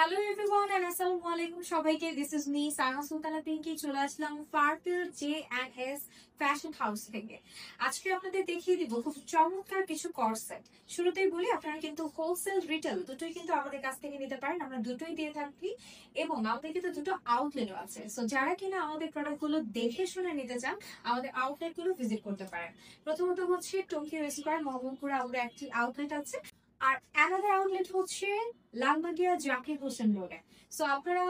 Hello everyone and আসসালামু আলাইকুম সবাইকে। দিস ইজ মি সানা সুলতানা পিঙ্কি। চলে আসলাম পার্পল J&S ফ্যাশন হাউস থেকে। আজকে আপনাদের দেখিয়ে দিব খুব চমৎকার কিছু কর্সেট। শুরুতেই বলি, আপনারা কিন্তু হোলসেল রিটেল দুটোই কিন্তু আমাদের কাছ থেকে নিতে পারেন, আমরা দুটোই দিয়ে থাকি এবং আমাদের কিন্তু দুটো আউটলেটও আছে। সো যারা কিনা আমাদের প্রোডাক্টগুলো দেখে শুনে নিতে চান, আমাদের আউটলেটগুলো ভিজিট করতে পারেন। প্রথমত হচ্ছে টঙ্গী স্কয়ার মোহাম্মদপুরে আমাদের একটি আউটলেট আছে, আর অ্যানাদার আউটলেট হচ্ছে লালমাটিয়া জাকির হোসেন রোডে। সো আপনারা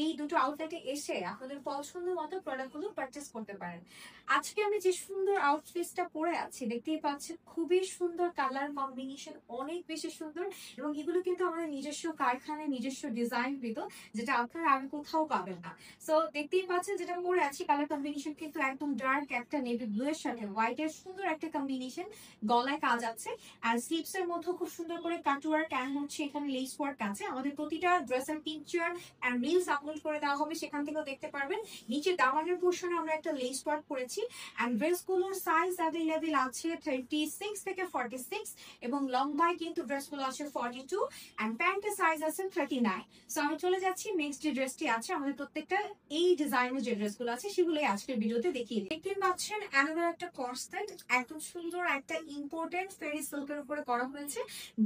এই দুটো আউটলেটে এসে আপনাদের পছন্দ মতো প্রোডাক্টগুলো পারচেস করতে পারেন। আজকে আমি যে সুন্দর আউটফিটটা পরে আছি দেখতেই পাচ্ছেন, খুবই সুন্দর কালার কম্বিনেশন, অনেক বেশি সুন্দর, এবং এগুলো কিন্তু আমাদের নিজস্ব কারখানায় নিজস্ব ডিজাইন কৃত, যেটা আপনারা আর কোথাও পাবেন না। সো দেখতেই পাচ্ছেন যেটা পরে আছি, কালার কম্বিনেশন কিন্তু একদম ডার্ক একটা নেভি ব্লু এর সাথে হোয়াইট এর সুন্দর একটা কম্বিনেশন, গলায় কাজ আছে, আর স্লিভস এর মধ্যে খুব সুন্দর করে কাটওয়ার্ক অ্যান্ড হচ্ছে এখানে লেস ওয়ার্ক আছে। আমাদের প্রতিটা ড্রেসের পিকচার এন্ড রিলস আপলোড করে দেওয়া হবে, সেখান থেকেও দেখতে পারবেন। নিচে দামানের পোর্শনে আমরা একটা লেস ওয়ার্ক করেছি, এন্ড ড্রেসগুলোর সাইজ অ্যাভেলেবেল আছে 36 থেকে 46, এবং লম্বায় কিন্তু ড্রেসগুলো আছে 42, এন্ড প্যান্টের সাইজ আছে 39। সো আমি চলে যাচ্ছি নেক্সট যে ড্রেসটি আছে, আমাদের প্রত্যেকটা এই ডিজাইনের যে ড্রেসগুলো আছে সেগুলোই আজকের ভিডিওতে দেখিয়ে দিই। দেখতে পাচ্ছেন অ্যানাদার একটা কর্সেট, একদম সুন্দর একটা ইম্পর্টেন্ট ফেরি সিল্কের উপরে করা হয়েছে।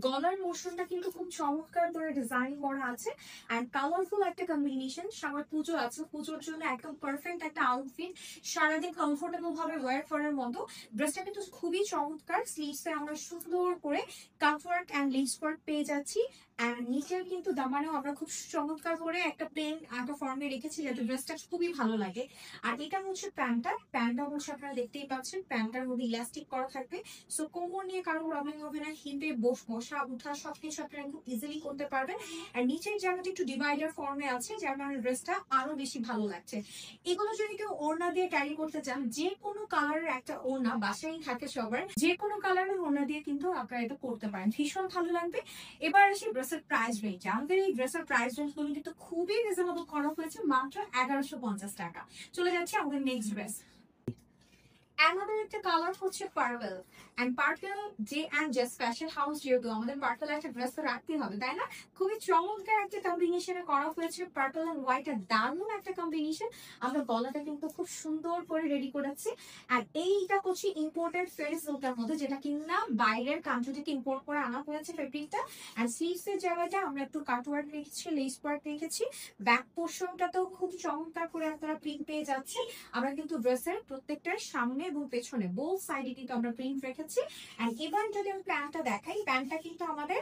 গলার মোশনটা কিন্তু খুব চমৎকার করে ডিজাইন করা আছে, এন্ড কালারফুল একটা কম্বিনেশন। সামনে পুজো আছে, পুজোর জন্য একদম পারফেক্ট একটা আউটফিট, সারাদিন কমফোর্টেবল ভাবে ওয়্যার করার মতো। ড্রেসটা কিন্তু খুবই চমৎকার। স্লিভসে আমরা সুন্দর করে কাটওয়ার্ক এন্ড লেস ওয়ার্ক পেয়ে যাচ্ছি, এন্ড নিচের কিন্তু দামানেও আমরা খুব চমৎকার করে একটা প্লেন একটা ফর্মে রেখেছি, যাতে ড্রেসটা খুবই ভালো লাগে। আর এটা হচ্ছে প্যান্টটা অবশ্য আপনারা দেখতেই পাচ্ছেন, প্যান্টটার মধ্যে ইলাস্টিক করা থাকবে। সো কোমর নিয়ে কারো প্রবলেম হবে না, হিপে বসা উঠা সবকিছু আপনারা খুব ইজিলি করতে পারবেন। আর নিচের জায়গাটা একটু ডিভাইডার ফর্মে আছে, যার কারণে ড্রেসটা আরো বেশি ভালো লাগছে। এগুলো যদি কেউ ওড়না দিয়ে ক্যারি করতে চান, যে কোনো কালারের একটা ওড়না বাসায় থাকে সবার, যে কোনো কালারের ওড়না দিয়ে কিন্তু আপনারা এটা করতে পারেন, ভীষণ ভালো লাগবে। এবার আসি ড্রেসের প্রাইস রেঞ্জ। আমাদের এই ড্রেসের প্রাইস রেঞ্জ গুলো কিন্তু খুবই রিজনেবল করা হয়েছে, মাত্র 1150 টাকা। চলে যাচ্ছি আমাদের নেক্সট ড্রেস। আমাদের একটা কালার হচ্ছে purple, and purple J&S fashion house, যেহেতু আমাদের পার্পল একটা ড্রেস তো রাখতে হবে, তাই না? খুবই চমৎকার একটা কম্বিনেশনে করা হয়েছে, পার্পল এন্ড হোয়াইট এর দারুণ একটা কম্বিনেশন। আমরা গলাটা কিন্তু খুব সুন্দর করে রেডি করেছি, আর এইটা হচ্ছে ইম্পোর্টেড ফেরি সিল্কের মধ্যে, যেটা কিনা বাইরের কান্ট্রি থেকে ইম্পোর্ট করে আনা হয়েছে ফেব্রিকটা। আর স্লিভস এর জায়গাটা আমরা একটু কাটওয়ার্ক রেখেছি, লেস ওয়ার্ক রেখেছি। ব্যাক পোর্শনটাতেও খুব চমৎকার করে আপনারা প্রিন্ট পেয়ে যাচ্ছেন। আমরা কিন্তু ড্রেসের প্রত্যেকটার সামনে এবং পেছনে বোথ সাইডে কিন্তু আমরা প্রিন্ট রেখেছি। এন্ড এবার যদি আমি প্যান্টটা দেখাই, প্যান্টটা কিন্তু আমাদের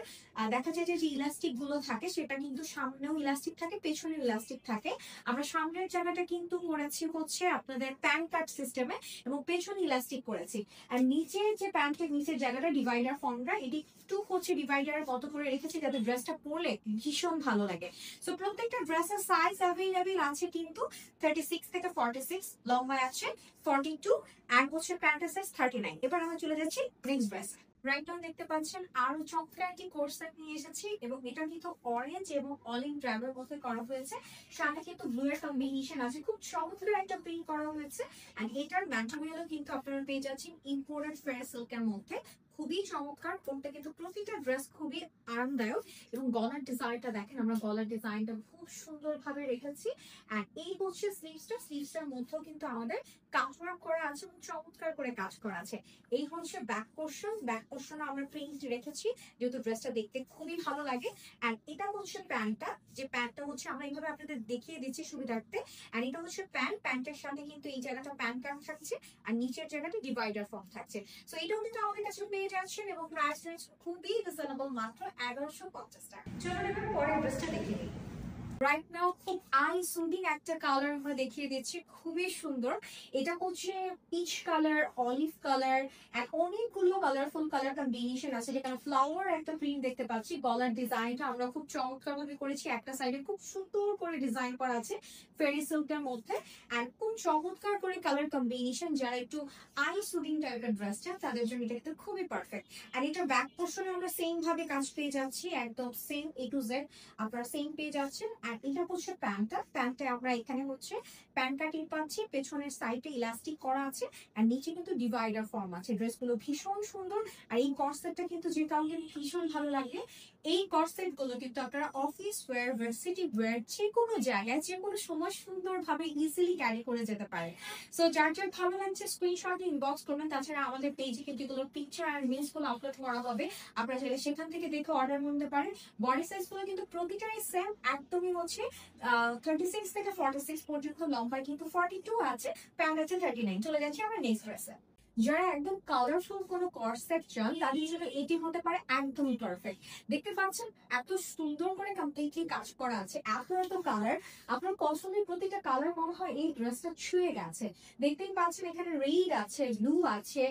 দেখা যায় যে ইলাস্টিক গুলো থাকে, সেটা কিন্তু সামনেও ইলাস্টিক থাকে, পেছনেও ইলাস্টিক থাকে। আমরা সামনের জায়গাটা কিন্তু করেছি হচ্ছে আপনাদের প্যান্ট কাট সিস্টেমে, এবং পেছনে ইলাস্টিক করেছি। আর নিচের যে প্যান্টের নিচের জায়গাটা ডিভাইডার ফর্মটা, এটি একটু হচ্ছে ডিভাইডারের মতো করে রেখেছি, যাতে ড্রেসটা পরলে ভীষণ ভালো লাগে। সো প্রত্যেকটা ড্রেসের সাইজ অ্যাভেলেবেল আছে কিন্তু 36 থেকে 46, লম্বায় আছে 42, এন্ড হচ্ছে প্যান্টের সাইজ 39। এবার আমরা চলে যাচ্ছি নেক্সট ড্রেস। রাইট নাও দেখতে পাচ্ছেন আরো চমৎকার একটি কোর্স সেট নিয়ে এসেছি, এবং এটা কিন্তু অরেঞ্জ এবং অলিভ ড্রাইভের মধ্যে করা হয়েছে। সাথে কিন্তু ব্লু এর কম্বিনেশন আছে, খুব চমৎকার একটা প্রিন্ট করা হয়েছে। এন্ড এটার ম্যাটেরিয়ালও কিন্তু আপনারা পেয়ে যাচ্ছেন ইম্পোর্টেড ফেয়ার সিল্কের মধ্যে, খুবই চমৎকার। কোনটা কিন্তু প্রতিটা ড্রেস খুবই আরামদায়ক, এবং গলার ডিজাইনটা দেখেন, আমরা গলার ডিজাইনটা খুব সুন্দর ভাবে রেখেছি। আর এই হচ্ছে স্লিভসটার মধ্যেও কিন্তু আমাদের কাটওয়ার্ক করা আছে এবং চমৎকার করে কাজ করা আছে। এই হচ্ছে ব্যাক পোর্শনে আমরা প্রিন্ট রেখেছি, যেহেতু ড্রেসটা দেখতে খুবই ভালো লাগে। আর এটা হচ্ছে প্যান্টটা, যে প্যান্টটা হচ্ছে আমরা এইভাবে আপনাদের দেখিয়ে দিচ্ছি সুবিধার্থে। আর এটা হচ্ছে প্যান্টের সাথে কিন্তু এই জায়গাটা প্যান্ট থাকছে, আর নিচের জায়গাটা ডিভাইডার ফর্ম থাকছে। সো এটাও কিন্তু আমাদের কাছে পেয়ে যাচ্ছেন, এবং প্রাইস রেঞ্জ খুবই রিজনেবল, মাত্র 1150 টাকা। চলুন এবার পরের ড্রেসটা দেখে নিই। রাইট নাও খুব আই সুদিং একটা কালার আমরা দেখিয়ে দিচ্ছি, খুবই সুন্দর। এটা হচ্ছে পিচ কালার, অলিভ কালার, আর অনেকগুলো কালারফুল কালার কম্বিনেশন আছে, যেখানে ফ্লাওয়ার একটা প্রিন্ট দেখতে পাচ্ছি। গলার ডিজাইনটা আমরা খুব চমৎকার ভাবে করেছি, একটা সাইডে খুব সুন্দর করে ডিজাইন করা আছে ফেরি সিল্কের মধ্যে, আর খুব চমৎকার করে কালার কম্বিনেশন। যারা একটু আই সুদিং টাইপের ড্রেস চান, তাদের জন্য এটা কিন্তু খুবই পারফেক্ট। আর এটা ব্যাক পোর্শনে আমরা সেম ভাবে কাজ পেয়ে যাচ্ছি, একদম সেম A to Z আপনারা সেম পেয়ে যাচ্ছেন। আর এটা হচ্ছে প্যান্টে আমরা এখানে হচ্ছে প্যান্ট কাটিং পাচ্ছি, পেছনের সাইডে ইলাস্টিক করা আছে, আর নিচে কিন্তু ডিভাইডার ফর্ম আছে। ড্রেসগুলো ভীষণ সুন্দর, আর এই কর্সেটটা কিন্তু যে কাউকে ভীষণ ভালো লাগে। এই কর্সেট গুলো কিন্তু আপনারা অফিস ওয়্যার, ভার্সিটি ওয়্যার, যে কোনো জায়গায় যে কোনো সময় সুন্দরভাবে ইজিলি ক্যারি করে যেতে পারে। সো যার যার ভালো লাগছে স্ক্রিনশট ইনবক্স করবেন। তাছাড়া আমাদের পেজে কিন্তু এগুলোর পিকচার আর রিলস গুলো আপলোড করা হবে, আপনারা চাইলে সেখান থেকে দেখে অর্ডার করতে পারেন। বডি সাইজ গুলো কিন্তু প্রতিটাই সেম, একদমই হচ্ছে 36 থেকে 46 পর্যন্ত, লম্বায় কিন্তু 42 আছে, প্যান্ট আছে 39। চলে যাচ্ছি আমরা নেক্সট ড্রেসে। যারা একদম কালারফুল কোনো কর্সেট চান তাদের জন্য এটি হতে পারে একদমই পারফেক্ট। দেখতে পাচ্ছেন এত সুন্দর করে কমপ্লিটলি কাজ করা আছে, এত কালার, আপনার পছন্দের প্রতিটা কালার মনে হয় এই ড্রেসটা ছুঁয়ে গেছে। দেখতেই পাচ্ছেন এখানে রেড আছে, ব্লু আছে,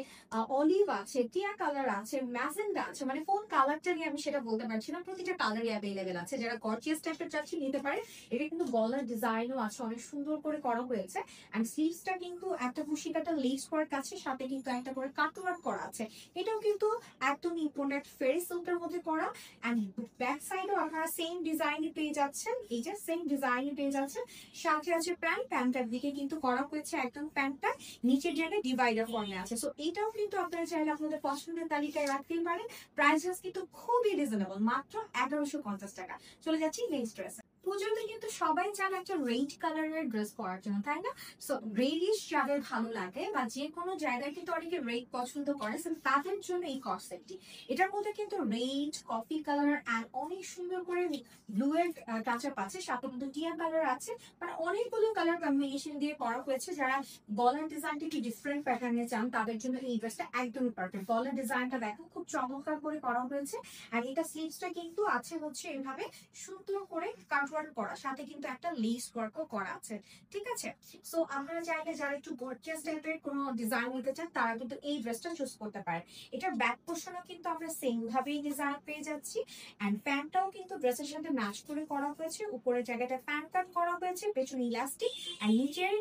অলিভ আছে, টিয়া কালার আছে, ম্যাজেন্ডা আছে, মানে কোন কালারটা নিয়ে আমি সেটা বলতে পারছি না, প্রতিটা কালারই অ্যাভেলেবেল আছে। যারা গর্জিয়াস টাইপের চাচ্ছেন নিতে পারে। এটা কিন্তু গলার ডিজাইনও আছে, অনেক সুন্দর করে করা হয়েছে। এন্ড স্লিভসটা কিন্তু একটা কুশি কাটা লেস করার কাছে, সাথে কিন্তু একটা করে কাটওয়ার্ক করা আছে। এটাও কিন্তু একদম ইম্পোর্টেন্ট ফেরি সিল্কের মধ্যে করা। এন্ড ব্যাক সাইডও আপনারা সেম ডিজাইনে পেয়ে যাচ্ছেন, এই যে সেম ডিজাইনে পেয়ে যাচ্ছেন। সাথে আছে প্যান্ট, প্যান্টটার দিকে কিন্তু করা হয়েছে একদম প্যান্টটা নিচের জায়গায় ডিভাইডার ফর্মে আছে। সো এটাও কিন্তু আপনারা চাইলে আপনাদের পছন্দের তালিকায় রাখতেই পারেন। প্রাইসেস কিন্তু খুবই রিজনেবল, মাত্র 1150 টাকা। চলে যাচ্ছি নেক্সট ড্রেসে। পুজোতে কিন্তু সবাই চান একটা রেড কালারের ড্রেস পরার জন্য, তাই না? সো রেডিশ যাদের ভালো লাগে বা যে কোনো জায়গায় কিন্তু অনেকে রেড পছন্দ করে, তাদের জন্য এই কনসেপ্টটি। এটার মধ্যে কিন্তু রেড, কফি কালার আর অনেক সুন্দর করে ব্লু এর টাচ আপ আছে, সাথে কিন্তু টিয়া কালার আছে, মানে অনেকগুলো কালার কম্বিনেশন দিয়ে করা হয়েছে। যারা গলার ডিজাইনটা একটু ডিফারেন্ট প্যাটার্নে চান তাদের জন্য এই ড্রেসটা একদমই পারফেক্ট। গলার ডিজাইনটা দেখো খুব চমৎকার করে করা হয়েছে। আর এটা স্লিভসটা কিন্তু আছে হচ্ছে এভাবে সুন্দর করে কাটওয়ার্ক করা, সাথে কিন্তু একটা লেস ওয়ার্কও করা আছে, ঠিক আছে? সো আপনারা চাইলে যারা একটু গর্জিয়াস টাইপের কোনো ডিজাইন নিতে চান তারা কিন্তু এই ড্রেসটা চুজ করতে পারেন। এটার ব্যাক পোর্শনও কিন্তু আমরা সেম ভাবেই ডিজাইন পেয়ে যাচ্ছি। এন্ড প্যান্টটাও কিন্তু ড্রেসের সাথে ম্যাচ করে করা হয়েছে, উপরের জায়গাটা প্যান্ট কাট করা হয়েছে, পেছনে ইলাস্টিক, আর নিচের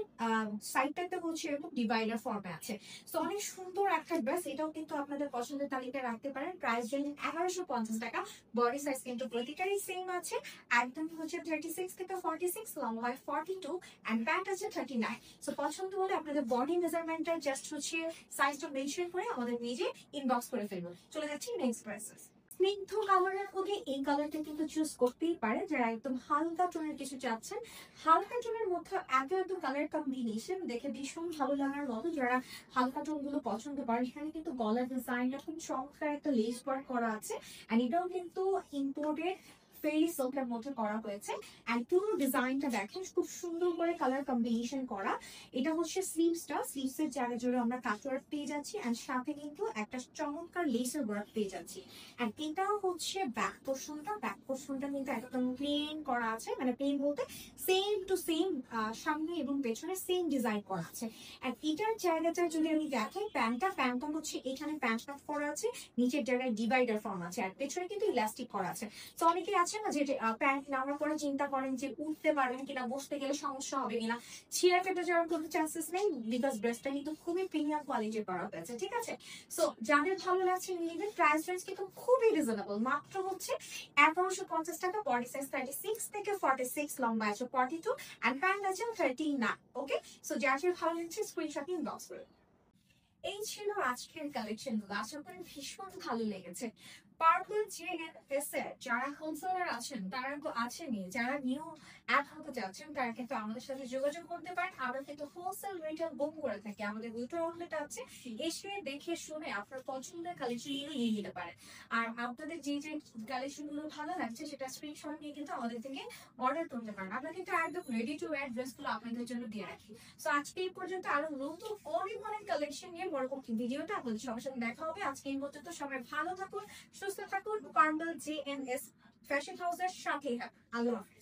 সাইডটাতে হচ্ছে এরকম ডিভাইডার ফর্মে আছে। সো অনেক সুন্দর একটা ড্রেস, এটাও কিন্তু আপনাদের পছন্দের তালিকায় রাখতে পারেন। প্রাইস রেঞ্জ 1150 টাকা। বডি সাইজ কিন্তু প্রতিটারই সেম আছে, একদম হচ্ছে 36 থেকে 46, লম্বায় 42, এন্ড প্যান্ট আছে 39। সো পছন্দ হলে আপনাদের বডি মেজারমেন্টটা জাস্ট হচ্ছে সাইজটা মেনশন করে আমাদের নিজে ইনবক্স করে ফেলুন। চলে যাচ্ছি নেক্সট ড্রেসেস। স্নিগ্ধ কালারের মধ্যে এই কালারটা কিন্তু চুজ করতেই পারে যারা একদম হালকা টোনের কিছু চাচ্ছেন। হালকা টোনের মধ্যে এত কালার কম্বিনেশন দেখে ভীষণ ভালো লাগার মতো। যারা হালকা টোন গুলো পছন্দ করেন, এখানে কিন্তু গলার ডিজাইনটা খুব চমৎকার একটা লেস ওয়ার্ক করা আছে। এন্ড এটাও কিন্তু ইম্পোর্টেড ফেরি সিল্কের মধ্যে করা হয়েছে। এন্ড পুরো ডিজাইনটা দেখেন খুব সুন্দর করে কালার কম্বিনেশন করা। এটা হচ্ছে স্লিভসটা, স্লিভসের জায়গা জুড়ে আমরা কাটওয়ার্ক পেয়ে যাচ্ছি, এন্ড সাথে কিন্তু একটা চমৎকার লেসের ওয়ার্ক পেয়ে যাচ্ছি। এন্ড এটাও হচ্ছে ব্যাক পোর্শনটা, ব্যাক পোর্শনটা কিন্তু একদম প্লেন করা আছে, মানে প্লেন বলতে সেম টু সেম, সামনে এবং পেছনে সেম ডিজাইন করা আছে। এন্ড এটার জায়গাটা যদি আমি দেখাই, প্যান্টটা হচ্ছে এখানে প্যান্ট কাট করা আছে, নিচের জায়গায় ডিভাইডার ফর্ম আছে, আর পেছনে কিন্তু ইলাস্টিক করা আছে। তো অনেকে আছে না যে প্যান্ট নামার পরে চিন্তা করেন যে উঠতে পারবেন কিনা, বসতে গেলে সমস্যা হবে কিনা, ছিঁড়ে ফেটে যাওয়ার কোনো চান্সেস নেই, বিকজ ড্রেসটা কিন্তু খুবই প্রিমিয়াম কোয়ালিটির করা হয়েছে, ঠিক আছে? সো যাদের ভালো লাগছে নিয়ে নেবেন। প্রাইস রেঞ্জ কিন্তু খুবই রিজনেবল, মাত্র হচ্ছে 1150 টাকা। বডি সাইজ 36 থেকে 46, লম্বা আছে 42, এন্ড প্যান্ট আছে 39। ওকে, সো যার ভালো লাগছে স্ক্রিনশট ইনবক্স করুন। এই ছিল আজকের কালেকশন গুলো, আশা করি ভীষণ ভালো লেগেছে। পার্পল JNS এর যারা হোলসেলার আছেন তারা তো আছেনই, যারা নিউ অ্যাড হতে চাচ্ছেন তারা কিন্তু আমাদের সাথে যোগাযোগ করতে পারেন। আমরা কিন্তু হোলসেল রিটেল বুক করে থাকি, আমাদের দুটো আউটলেট আছে, এসে দেখে শুনে আপনার পছন্দের কালেকশন গুলো নিয়ে নিতে পারেন। আর আপনাদের যে যে কালেকশন গুলো ভালো লাগছে সেটা স্ক্রিনশট নিয়ে কিন্তু আমাদের থেকে অর্ডার করতে পারেন। আমরা কিন্তু একদম রেডি টু ওয়্যার ড্রেস গুলো আপনাদের জন্য দিয়ে রাখি। সো আজকে এই পর্যন্ত, আরো নতুন অনেক অনেক কালেকশন নিয়ে পরবর্তী ভিডিওটা আপনাদের সবার সাথে দেখা হবে। আজকে এই পর্যন্ত, সবাই ভালো থাকুন, সুস্থ থাকুন। পার্পল JNS ফ্যাশন হাউসের সাথেই থাকুন। আল্লাহ হাফেজ।